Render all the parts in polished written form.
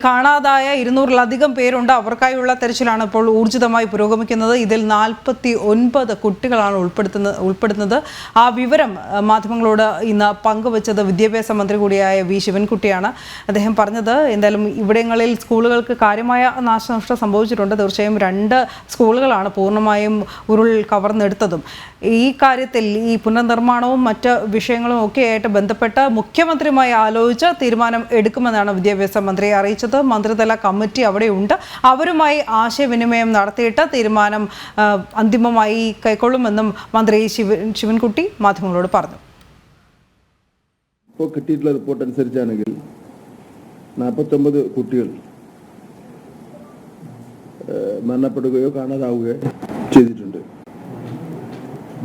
കാണാതായ 200-ലധികം പേരുണ്ട്. അവർക്കായുള്ള തെരച്ചിലാണ് ഇപ്പോൾ ഊർജിതമായി പുരോഗമിക്കുന്നത്. ഇതിൽ 49 കുട്ടികളാണ് ഉൾപ്പെടുന്നത്. ആ വിവരം മാധ്യമങ്ങളോട് ഇന്ന് പങ്കുവച്ചത് വിദ്യാഭ്യാസ മന്ത്രി കൂടിയായ വി ശിവൻകുട്ടിയാണ്. അദ്ദേഹം പറഞ്ഞത് എന്തായാലും ഇവിടങ്ങളിൽ സ്കൂളുകൾക്ക് കാര്യമായ നാശനഷ്ടം സംഭവിച്ചിട്ടുണ്ട്. തീർച്ചയായും 2 സ്കൂളുകളാണ് പൂർണ്ണമായും ഉരുൾ കവർന്നെടുത്തതും. ഈ കാര്യത്തിൽ ഈ പുനർനിർമ്മാണവും മറ്റ് വിഷയങ്ങളും ഒക്കെയായിട്ട് ബന്ധപ്പെട്ട് മുഖ്യമന്ത്രിയുമായി ആലോചിച്ച് തീരുമാനം എടുക്കുമെന്നാണ് വിദ്യാഭ്യാസ മന്ത്രി അറിയിച്ചത്. മന്ത്രിതല കമ്മിറ്റി അവിടെയുണ്ട്. അവരുമായി ആശയവിനിമയം നടത്തിയിട്ട് തീരുമാനം അന്തിമമായി കൈക്കൊള്ളുമെന്നും മന്ത്രി ശിവൻകുട്ടി മാധ്യമങ്ങളോട് പറഞ്ഞു. ഇപ്പോൾ കിട്ടിയിട്ടുള്ള റിപ്പോർട്ട് അനുസരിച്ചാണെങ്കിൽ 49 കുട്ടികൾ മരണപ്പെടുകയോ കാണാതാവുകയോ ചെയ്തിട്ടുണ്ട്.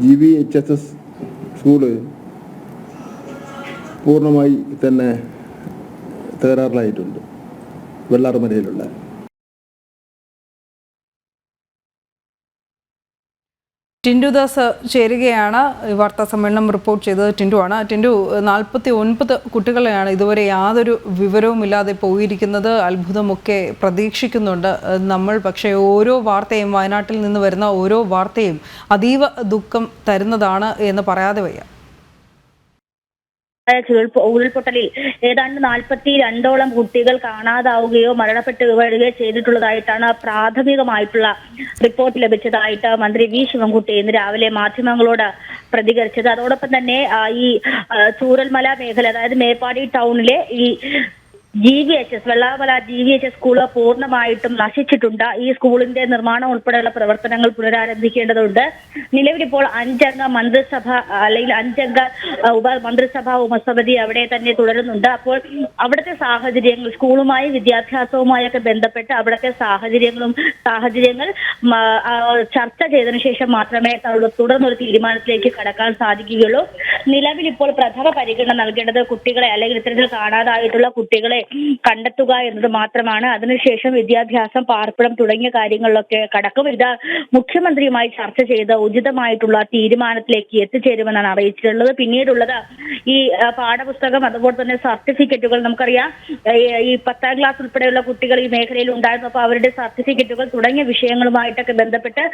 GVHSS സ്കൂള് പൂർണ്ണമായി തന്നെ തകരാറിലായിട്ടുണ്ട്. വെള്ളാർമലയിലുള്ള ടിൻഡു ദാസ് ചേരുകയാണ്. വാർത്താ സമ്മേളനം റിപ്പോർട്ട് ചെയ്തത് ടിൻഡു ആണ്. ടിൻഡു, 49 കുട്ടികളെയാണ് ഇതുവരെ യാതൊരു വിവരവുമില്ലാതെ പോയിരിക്കുന്നത്. അത്ഭുതമൊക്കെ പ്രതീക്ഷിക്കുന്നുണ്ട് നമ്മൾ. പക്ഷേ ഓരോ വാർത്തയും, വയനാട്ടിൽ നിന്ന് വരുന്ന ഓരോ വാർത്തയും അതീവ ദുഃഖം തരുന്നതാണ് എന്ന് പറയാതെ വയ്യ. ഉരുൾപൊട്ടലിൽ ഏതാണ്ട് 42ഓളം കുട്ടികൾ കാണാതാവുകയോ മരണപ്പെട്ടു വീഴുകയോ ചെയ്തിട്ടുള്ളതായിട്ടാണ് പ്രാഥമികമായിട്ടുള്ള റിപ്പോർട്ട് ലഭിച്ചതായിട്ട് മന്ത്രി വി ശിവൻകുട്ടി ഇന്ന് രാവിലെ മാധ്യമങ്ങളോട് പ്രതികരിച്ചത്. അതോടൊപ്പം തന്നെ ഈ ചൂരൽമല മേഖല, അതായത് മേപ്പാടി ടൗണിലെ ഈ GVHS വെള്ളാമല GVHS സ്കൂള് പൂർണ്ണമായിട്ടും നശിച്ചിട്ടുണ്ട്. ഈ സ്കൂളിന്റെ നിർമ്മാണം ഉൾപ്പെടെയുള്ള പ്രവർത്തനങ്ങൾ പുനരാരംഭിക്കേണ്ടതുണ്ട്. നിലവിലിപ്പോൾ 5-അംഗ മന്ത്രിസഭ അല്ലെങ്കിൽ 5-അംഗ മന്ത്രിസഭാ ഉപസമിതി അവിടെ തന്നെ തുടരുന്നുണ്ട്. അപ്പോൾ അവിടുത്തെ സാഹചര്യങ്ങൾ, സ്കൂളുമായി വിദ്യാഭ്യാസവുമായൊക്കെ ബന്ധപ്പെട്ട് അവിടുത്തെ സാഹചര്യങ്ങൾ ചർച്ച ചെയ്തതിനു ശേഷം മാത്രമേ തുടർന്നൊരു തീരുമാനത്തിലേക്ക് കടക്കാൻ സാധിക്കുകയുള്ളൂ. നിലവിലിപ്പോൾ പ്രഥമ പരിഗണന നൽകേണ്ടത് കുട്ടികളെ, അല്ലെങ്കിൽ ഇത്തരത്തിൽ കാണാതായിട്ടുള്ള കുട്ടികളെ കണ്ടെത്തുക എന്നത് മാത്രമാണ്. അതിനുശേഷം വിദ്യാഭ്യാസം, പാർപ്പിടം തുടങ്ങിയ കാര്യങ്ങളിലൊക്കെ കടക്കും. ഇത് മുഖ്യമന്ത്രിയുമായി ചർച്ച ചെയ്ത് ഉചിതമായിട്ടുള്ള തീരുമാനത്തിലേക്ക് എത്തിച്ചേരുമെന്നാണ് അറിയിച്ചിട്ടുള്ളത്. പിന്നീടുള്ളത് ഈ പാഠപുസ്തകം, അതുപോലെ തന്നെ സർട്ടിഫിക്കറ്റുകൾ. നമുക്കറിയാം ഈ 10ാം ക്ലാസ് ഉൾപ്പെടെയുള്ള കുട്ടികൾ ഈ മേഖലയിൽ ഉണ്ടായിരുന്നു. അപ്പോൾ അവരുടെ സർട്ടിഫിക്കറ്റുകൾ തുടങ്ങിയ വിഷയങ്ങളുമായിട്ടൊക്കെ ബന്ധപ്പെട്ട്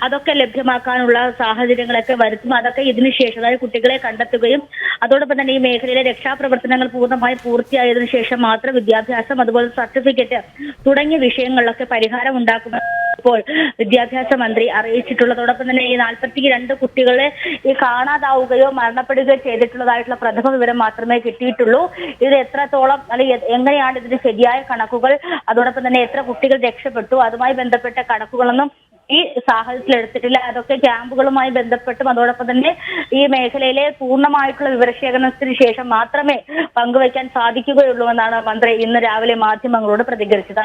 അതൊക്കെ ലഭ്യമാക്കാനുള്ള സാഹചര്യങ്ങളൊക്കെ വരുത്തും. അതൊക്കെ ഇതിനുശേഷം, അതായത് കുട്ടികളെ കണ്ടെത്തുകയും അതോടൊപ്പം തന്നെ ഈ മേഖലയിലെ രക്ഷാപ്രവർത്തനങ്ങൾ പൂർണ്ണമായി പൂർത്തിയായതിനു ശേഷം മാത്രം വിദ്യാഭ്യാസം, അതുപോലെ സർട്ടിഫിക്കറ്റ് തുടങ്ങിയ വിഷയങ്ങളിലൊക്കെ പരിഹാരം ഉണ്ടാക്കുമെന്ന് ഇപ്പോൾ വിദ്യാഭ്യാസ മന്ത്രി അറിയിച്ചിട്ടുള്ളതോടൊപ്പം തന്നെ ഈ 42 കുട്ടികളെ ഈ കാണാതാവുകയോ മരണപ്പെടുകയോ ചെയ്തിട്ടുള്ളതായിട്ടുള്ള പ്രഥമ വിവരം മാത്രമേ കിട്ടിയിട്ടുള്ളൂ. ഇത് എത്രത്തോളം, അല്ലെങ്കിൽ എങ്ങനെയാണ് ഇതിന്റെ ശരിയായ കണക്കുകൾ, അതോടൊപ്പം തന്നെ എത്ര കുട്ടികൾ രക്ഷപ്പെട്ടു, അതുമായി ബന്ധപ്പെട്ട കണക്കുകളൊന്നും ഈ സാഹചര്യത്തിൽ എടുത്തിട്ടില്ല. അതൊക്കെ ക്യാമ്പുകളുമായി ബന്ധപ്പെട്ടും അതോടൊപ്പം തന്നെ ഈ മേഖലയിലെ പൂർണ്ണമായിട്ടുള്ള വിവരശേഖരണത്തിന് ശേഷം മാത്രമേ പങ്കുവയ്ക്കാൻ സാധിക്കുകയുള്ളൂ എന്നാണ് മന്ത്രി ഇന്ന് രാവിലെ മാധ്യമങ്ങളോട് പ്രതികരിച്ചത്.